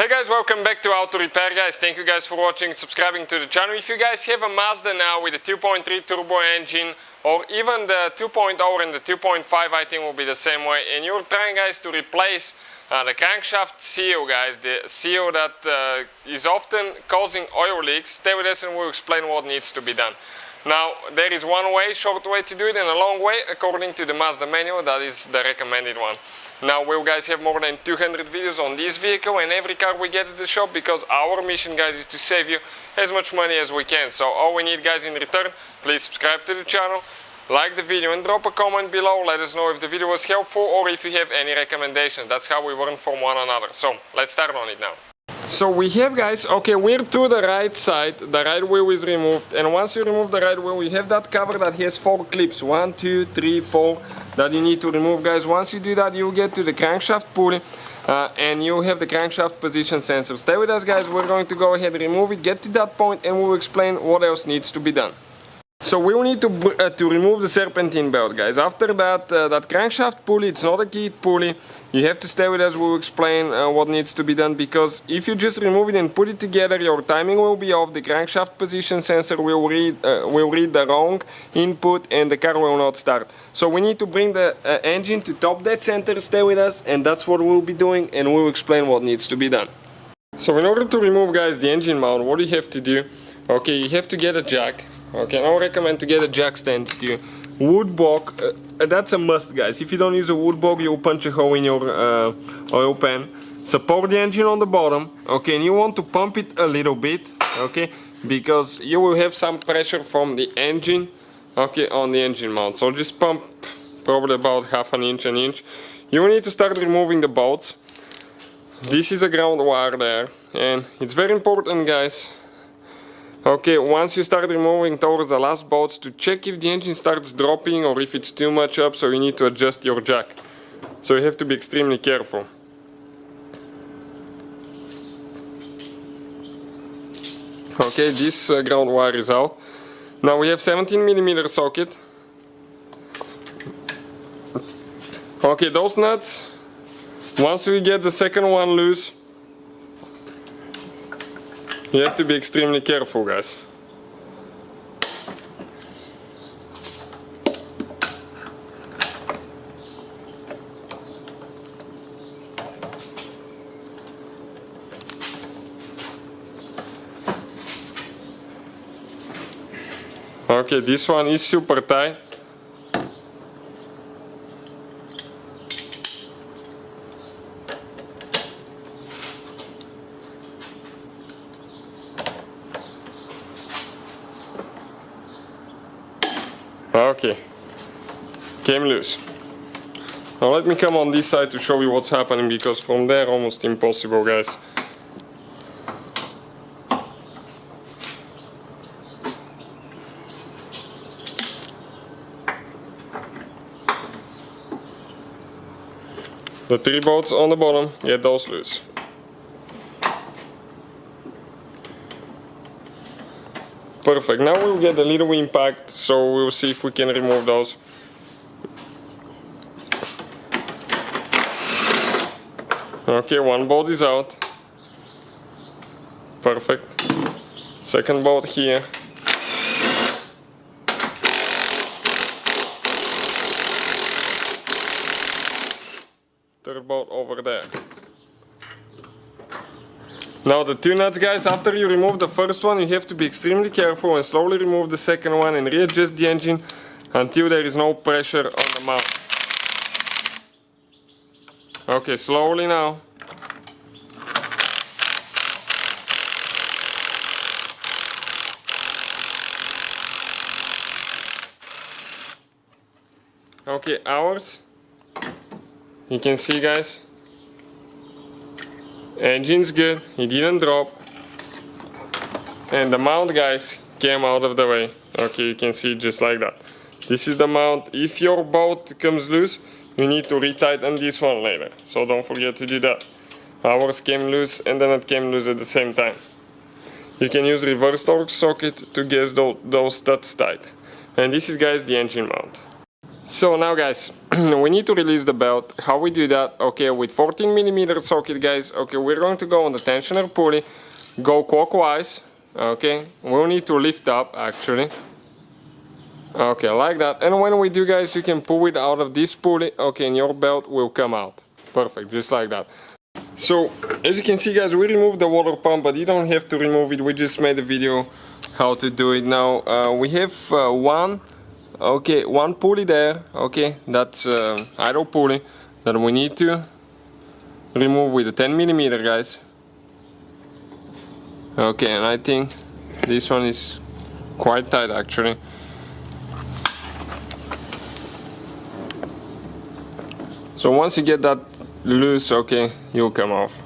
Hey guys, welcome back to Auto Repair guys. Thank you guys for watching and subscribing to the channel. If you guys have a Mazda now with a 2.3 turbo engine or even the 2.0 and the 2.5, I think will be the same way, and you're trying guys to replace the crankshaft seal guys, the seal that is often causing oil leaks, stay with us and we'll explain what needs to be done. Now there is one way, short way to do it and a long way according to the Mazda manual. That is the recommended one. Now we'll guys have more than 200 videos on this vehicle and every car we get at the shop, because our mission guys is to save you as much money as we can. So all we need guys in return, please subscribe to the channel, like the video and drop a comment below. Let us know if the video was helpful or if you have any recommendations. That's how we learn from one another. So let's start on it now. So we have guys, okay, we're to the right side, the right wheel is removed, and once you remove the right wheel you have that cover that has 4 clips, 1, 2, 3, 4 that you need to remove guys. Once you do that you get to the crankshaft pulley and you have the crankshaft position sensor. Stay with us guys, we're going to go ahead and remove it, get to that point and we'll explain what else needs to be done. So we will need to remove the serpentine belt guys. After that, that crankshaft pulley, it's not a keyed pulley. You have to stay with us, we'll explain what needs to be done, because if you just remove it and put it together, your timing will be off, the crankshaft position sensor will read the wrong input and the car will not start. So we need to bring the engine to top dead center, stay with us, and that's what we'll be doing and we'll explain what needs to be done. So in order to remove guys the engine mount, what you have to do, okay, you have to get a jack. Okay, and I recommend to get a jack stand to wood block. That's a must guys. If you don't use a wood block you'll punch a hole in your oil pan. Support the engine on the bottom, okay, and you want to pump it a little bit, okay, because you will have some pressure from the engine, okay, on the engine mount. So just pump probably about half an inch, an inch. You will need to start removing the bolts. This is a ground wire there, and it's very important guys. Okay, once you start removing towards the last bolts, to check if the engine starts dropping or if it's too much up, so you need to adjust your jack. So you have to be extremely careful. Okay, this ground wire is out. Now we have 17mm socket. Okay, those nuts, once we get the second one loose, you have to be extremely careful guys. Okay, this one is super tight. Okay, came loose. Now let me come on this side to show you what's happening, because from there almost impossible guys. The 3 bolts on the bottom, get those loose. Perfect, now we'll get a little impact, so we'll see if we can remove those. Okay, one bolt is out. Perfect. Second bolt here. Third bolt over there. Now the 2 nuts guys, after you remove the first one you have to be extremely careful and slowly remove the second one and readjust the engine until there is no pressure on the mount. Okay, slowly now. Okay, ours, you can see guys, engine's good, it didn't drop, and the mount guys came out of the way. Okay, you can see just like that. This is the mount. If your bolt comes loose you need to retighten this one later, so don't forget to do that. Ours came loose and then it came loose at the same time. You can use reverse torque socket to get those studs tight. And this is guys the engine mount. So now guys, we need to release the belt. How we do that? Okay, with 14mm socket, guys. Okay, we're going to go on the tensioner pulley, go clockwise. Okay, we'll need to lift up actually. Okay, like that. And when we do, guys, you can pull it out of this pulley. Okay, and your belt will come out. Perfect, just like that. So, as you can see, guys, we removed the water pump, but you don't have to remove it. We just made a video how to do it now. We have one pulley there. Okay, that's idle pulley that we need to remove with a 10mm, guys. Okay, and I think this one is quite tight actually. So once you get that loose, okay, you'll come off.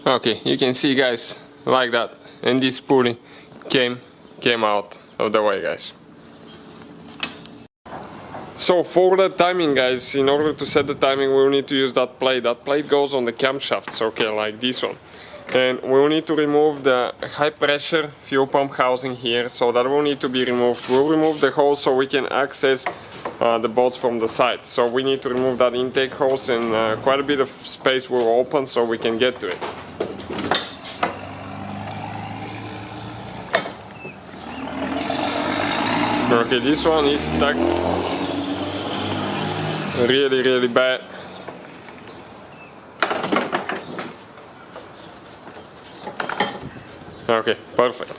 Okay, you can see, guys, like that, and this pulley came out of the way, guys. So for the timing, guys, in order to set the timing, we'll need to use that plate. That plate goes on the camshafts, okay, like this one. And we'll need to remove the high pressure fuel pump housing here, so that will need to be removed. We'll remove the hose so we can access the bolts from the side. So we need to remove that intake hose, and quite a bit of space will open so we can get to it. Okay, this one is stuck really bad. Okay, perfect.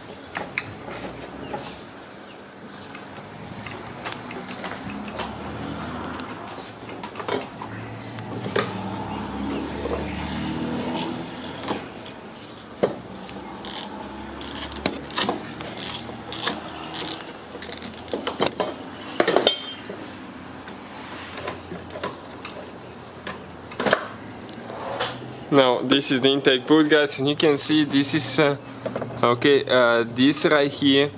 Now this is the intake boot, guys, and you can see this is this right here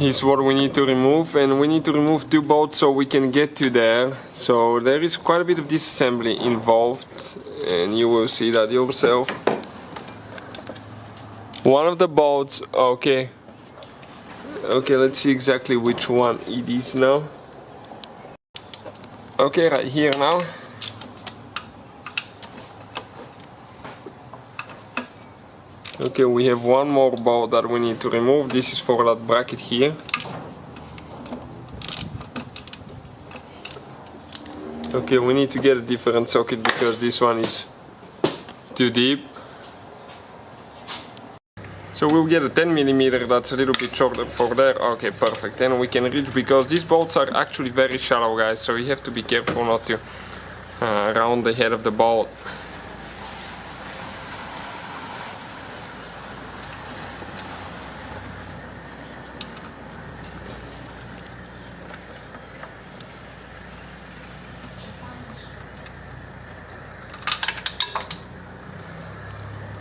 is what we need to remove, and we need to remove two bolts so we can get to there. So there is quite a bit of disassembly involved, and you will see that yourself. One of the bolts, okay, let's see exactly which one it is now. Okay, right here now. Okay, we have one more bolt that we need to remove. This is for that bracket here. Okay, we need to get a different socket because this one is too deep. So we'll get a 10mm that's a little bit shorter for there. Okay, perfect. Then we can reach, because these bolts are actually very shallow, guys, so you have to be careful not to round the head of the bolt.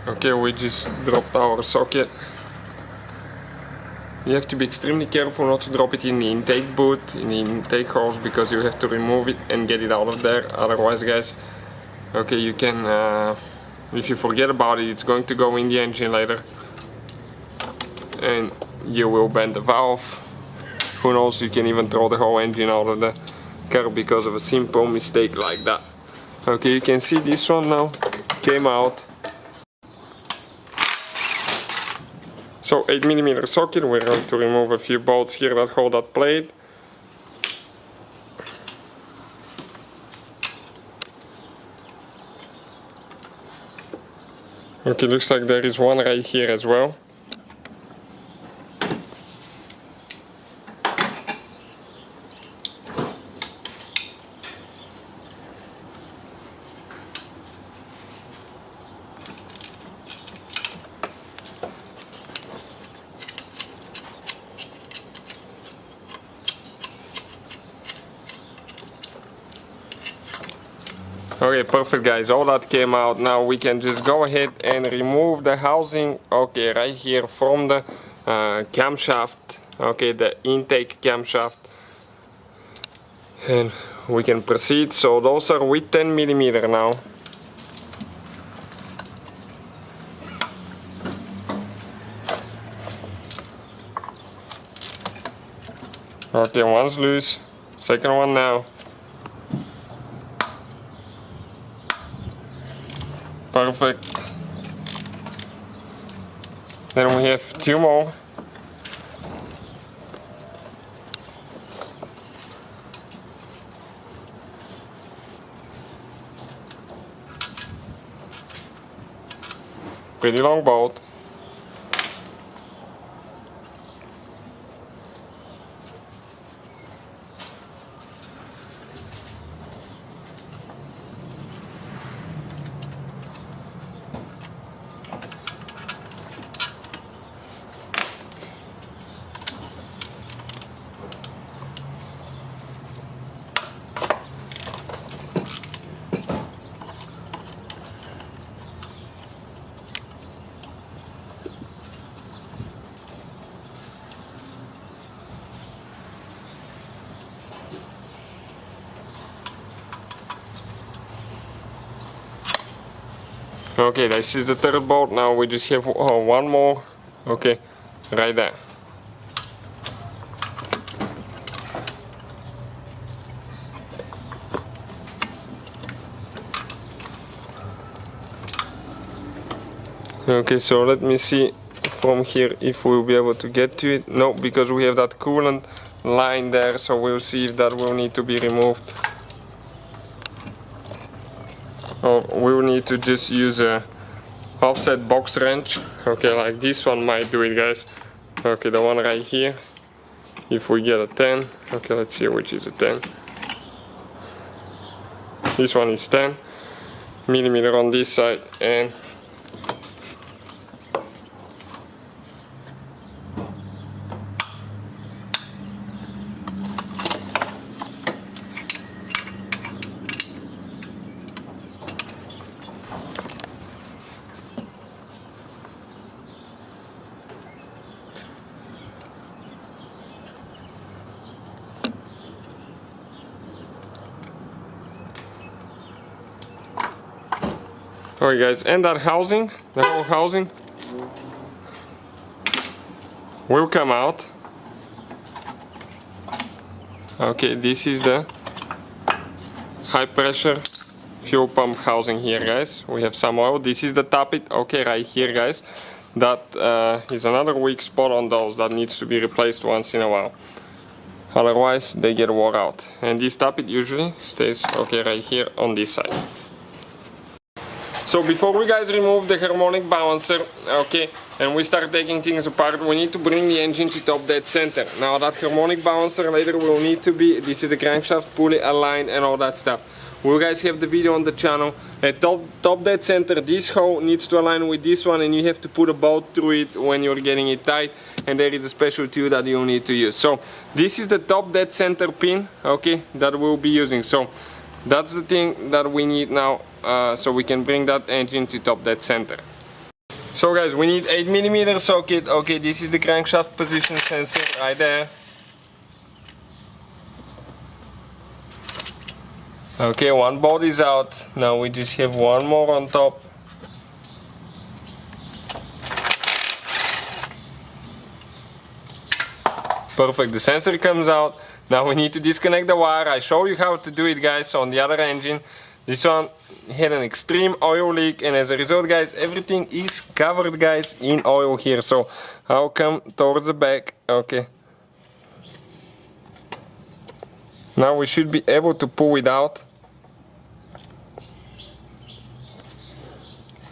Okay, we just dropped our socket. You have to be extremely careful not to drop it in the intake boot, in the intake hose, because you have to remove it and get it out of there. Otherwise, guys, okay, you can, if you forget about it, it's going to go in the engine later, and you will bend the valve. Who knows, you can even throw the whole engine out of the car because of a simple mistake like that. Okay, you can see this one now came out. So 8mm socket, we're going to remove a few bolts here that hold that plate. Okay, looks like there is one right here as well. Okay, perfect guys, all that came out. Now we can just go ahead and remove the housing, okay, right here from the camshaft, okay, the intake camshaft. And we can proceed. So those are with 10 millimeter now. Okay, one's loose, second one now. Perfect. Then we have two more. Pretty long bolt. Okay, this is the third bolt. Now we just have one more. Okay, right there. Okay, so let me see from here if we'll be able to get to it. No, because we have that coolant line there, so we'll see if that will need to be removed. Or we will need to just use a offset box wrench. Okay, like this one might do it, guys. Okay, the one right here. If we get a 10, okay, let's see which is a 10. This one is 10 millimeter on this side, and alright guys, and that housing, the whole housing will come out. Okay, this is the high pressure fuel pump housing here, guys. We have some oil. This is the tappet, okay, right here, guys. That is another weak spot on those that needs to be replaced once in a while. Otherwise, they get wore out. And this tappet usually stays, okay, right here on this side. So before we guys remove the harmonic balancer, okay, and we start taking things apart, we need to bring the engine to top dead center. Now that harmonic balancer later will need to be, this is the crankshaft, pulley, align and all that stuff. We guys have the video on the channel. At top dead center, this hole needs to align with this one, and you have to put a bolt through it when you're getting it tight, and there is a special tool that you'll need to use. So this is the top dead center pin, okay, that we'll be using. So that's the thing that we need now, so we can bring that engine to top dead center. So guys, we need 8mm socket. Okay, this is the crankshaft position sensor right there. Okay, one bolt is out. Now we just have one more on top. Perfect, the sensor comes out. Now we need to disconnect the wire. I show you how to do it, guys. So on the other engine, this one had an extreme oil leak, and as a result, guys, everything is covered, guys, in oil here. So I'll come towards the back. Okay, now we should be able to pull it out.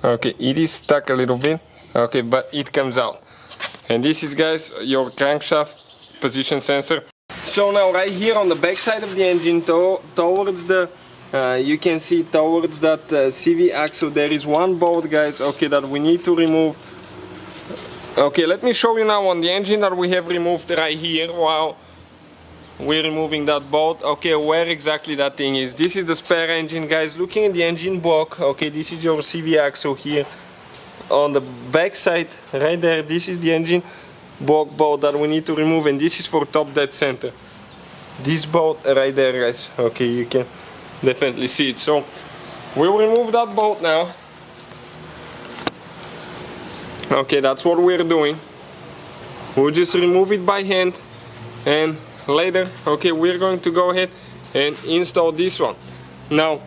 Okay, it is stuck a little bit, okay, but it comes out. And this is, guys, your crankshaft position sensor. So now right here on the back side of the engine, towards the you can see towards that CV axle, there is one bolt, guys, okay, that we need to remove. Okay, let me show you now on the engine that we have removed right here. Wow. we're removing that bolt. Okay, where exactly that thing is. This is the spare engine, guys. Looking at the engine block, okay, this is your CV axle here. On the back side, right there, this is the engine block bolt that we need to remove, and this is for top dead center. This bolt right there, guys. Okay, you can definitely see it. So we'll remove that bolt now. Okay, that's what we're doing. We'll just remove it by hand, and later, okay, we're going to go ahead and install this one. Now,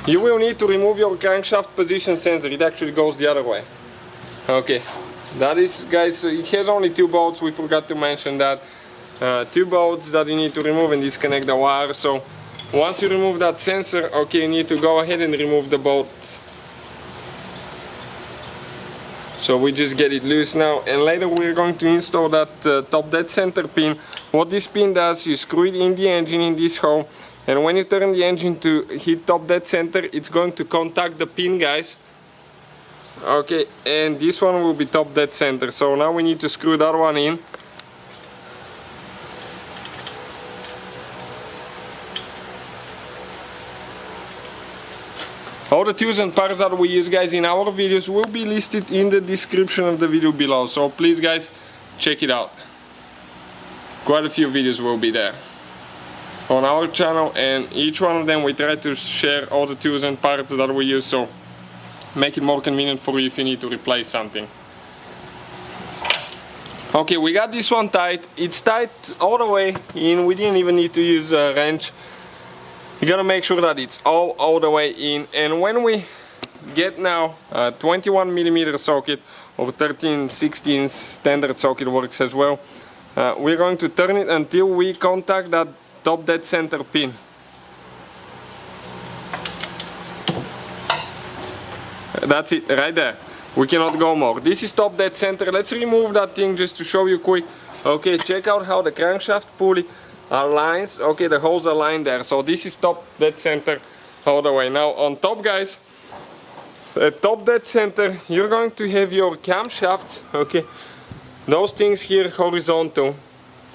you will need to remove your crankshaft position sensor. It actually goes the other way. Okay, that is, guys, it has only 2 bolts. We forgot to mention that. 2 bolts that you need to remove and disconnect the wire. So once you remove that sensor, okay, you need to go ahead and remove the bolts. So we just get it loose now, and later we're going to install that top dead center pin. What this pin does, you screw it in the engine in this hole, and when you turn the engine to hit top dead center, it's going to contact the pin, guys. Okay, and this one will be top dead center. So now we need to screw that one in. All the tools and parts that we use, guys, in our videos will be listed in the description of the video below. So please, guys, check it out. Quite a few videos will be there on our channel, and each one of them we try to share all the tools and parts that we use, so make it more convenient for you if you need to replace something. Okay, we got this one tight. It's tight all the way in. We didn't even need to use a wrench. You gotta make sure that it's all the way in. And when we get now a 21mm socket, or 13/16 standard socket works as well, we're going to turn it until we contact that top dead center pin. That's it, right there. We cannot go more. This is top dead center. Let's remove that thing just to show you quick. Okay, check out how the crankshaft pulley aligns. Okay, the holes align there. So this is top dead center all the way. Now on top, guys, at top dead center, you're going to have your camshafts. Okay, those things here horizontal.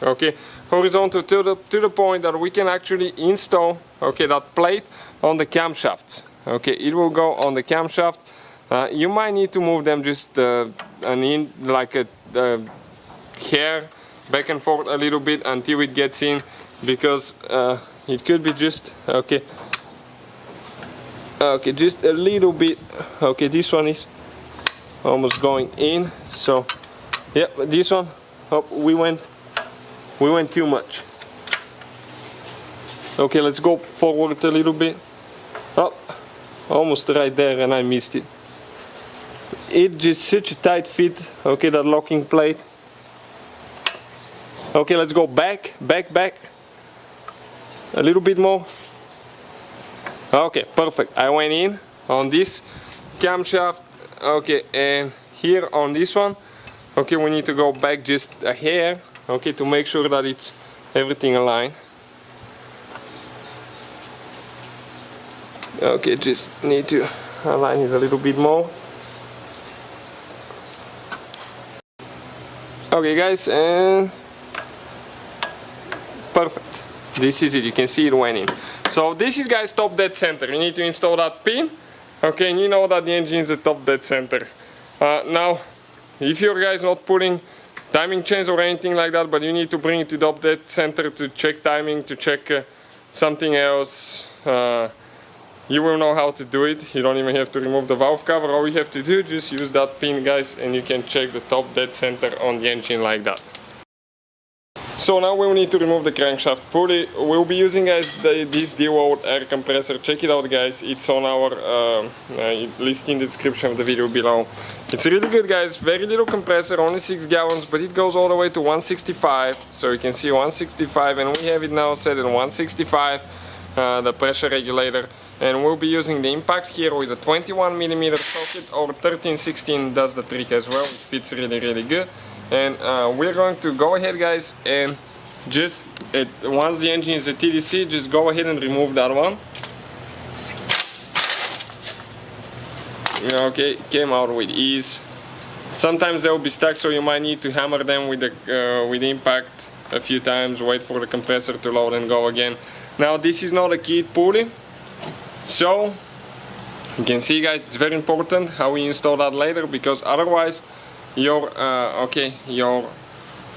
Okay, horizontal to the point that we can actually install, okay, that plate on the camshaft. Okay, it will go on the camshaft. You might need to move them just like a hair back and forth a little bit until it gets in, because it could be just okay, just a little bit. Okay, this one is almost going in. So yeah, this one, oh, we went too much. Okay, let's go forward a little bit. Oh, almost right there, and I missed it. It's just such a tight fit. Okay, that locking plate. Okay, let's go back. A little bit more. Okay, perfect. I went in on this camshaft. Okay, and here on this one, okay, we need to go back just a hair. Okay, to make sure that it's everything aligned. Okay, just need to align it a little bit more. Okay, guys, and perfect. This is it. You can see it went in. So this is, guys, top dead center. You need to install that pin. Okay, and you know that the engine is a top dead center. Now, if you're, guys, not putting timing chains or anything like that, but you need to bring it to top dead center to check timing, to check something else, you will know how to do it. You don't even have to remove the valve cover. All you have to do, just use that pin, guys, and you can check the top dead center on the engine like that. So now we will need to remove the crankshaft pulley. We'll be using, guys, this DeWalt air compressor. Check it out, guys. It's on our list in the description of the video below. It's really good, guys. Very little compressor, only 6 gallons, but it goes all the way to 165. So you can see 165, and we have it now set at 165, the pressure regulator. And we'll be using the impact here with a 21mm socket, or 13/16 does the trick as well. It fits really, really good. And we're going to go ahead, guys, and just once the engine is at TDC, just go ahead and remove that one. Okay, came out with ease. Sometimes they'll be stuck, so you might need to hammer them with the impact a few times, wait for the compressor to load and go again. Now this is not a keyed pulley, so you can see guys, it's very important how we install that later, because otherwise your your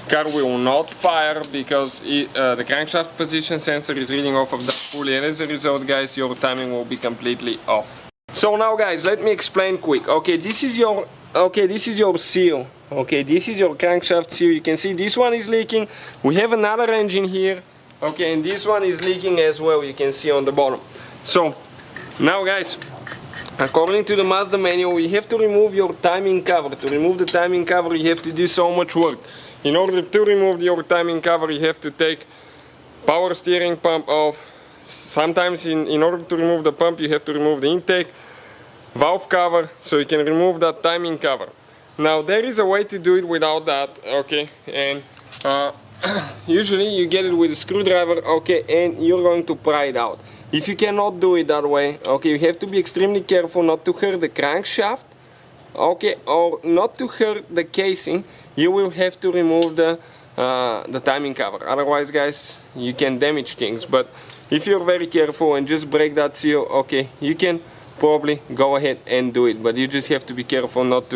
car will not fire, because the crankshaft position sensor is reading off of that pulley, and as a result guys, your timing will be completely off. So now guys, let me explain quick. Okay, this is your seal. Okay, this is your crankshaft seal. You can see this one is leaking. We have another engine here. Okay, and this one is leaking as well, you can see on the bottom. So now guys, according to the Mazda manual, you have to remove your timing cover. To remove the timing cover, you have to do so much work. In order to remove your timing cover, you have to take power steering pump off. Sometimes in order to remove the pump, you have to remove the intake valve cover, so you can remove that timing cover. Now there is a way to do it without that, okay, and usually you get it with a screwdriver, okay, and you're going to pry it out. If you cannot do it that way, okay, you have to be extremely careful not to hurt the crankshaft, okay, or not to hurt the casing. You will have to remove the timing cover, otherwise guys, you can damage things. But if you're very careful and just break that seal, okay, you can probably go ahead and do it, but you just have to be careful not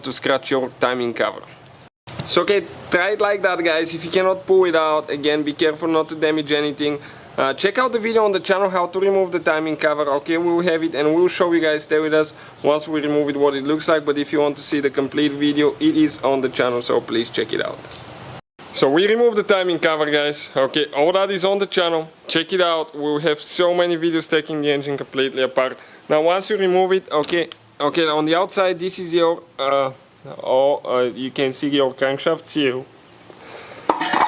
to scratch your timing cover. So okay, try it like that guys. If you cannot pull it out, again, be careful not to damage anything. Check out the video on the channel how to remove the timing cover. Okay, we will have it and we'll show you guys, stay with us once we remove it, what it looks like. But if you want to see the complete video, it is on the channel, so please check it out. So we removed the timing cover guys. Okay, all that is on the channel, check it out. We'll have so many videos taking the engine completely apart. Now once you remove it, okay, on the outside this is your you can see your crankshaft seal.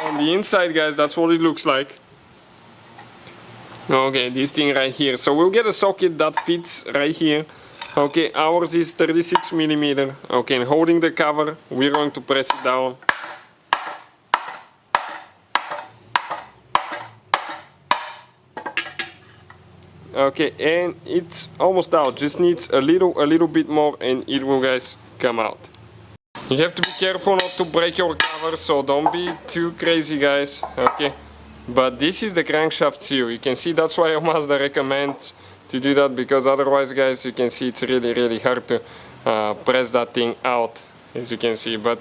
On the inside guys, that's what it looks like. Okay, this thing right here. So we'll get a socket that fits right here. Okay, ours is 36mm. Okay, and holding the cover, we're going to press it down. Okay, and it's almost out, just needs a little bit more and it will guys come out. You have to be careful not to break your cover, so don't be too crazy guys. Okay, but this is the crankshaft seal. You can see that's why Mazda recommends to do that, because otherwise guys, you can see it's really hard to press that thing out, as you can see. But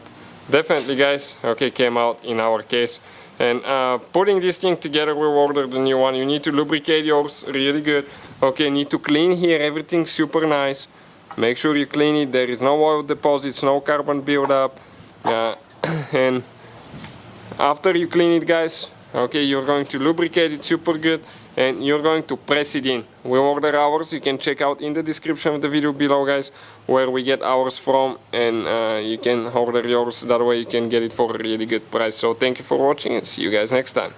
definitely guys, okay, came out in our case. And putting this thing together, we'll order the new one. You need to lubricate yours really good. Okay, need to clean here, everything super nice. Make sure you clean it, there is no oil deposits, no carbon buildup. And after you clean it guys, okay, you're going to lubricate it super good and you're going to press it in. We order ours, you can check out in the description of the video below guys where we get ours from, and you can order yours, that way you can get it for a really good price. So thank you for watching and see you guys next time.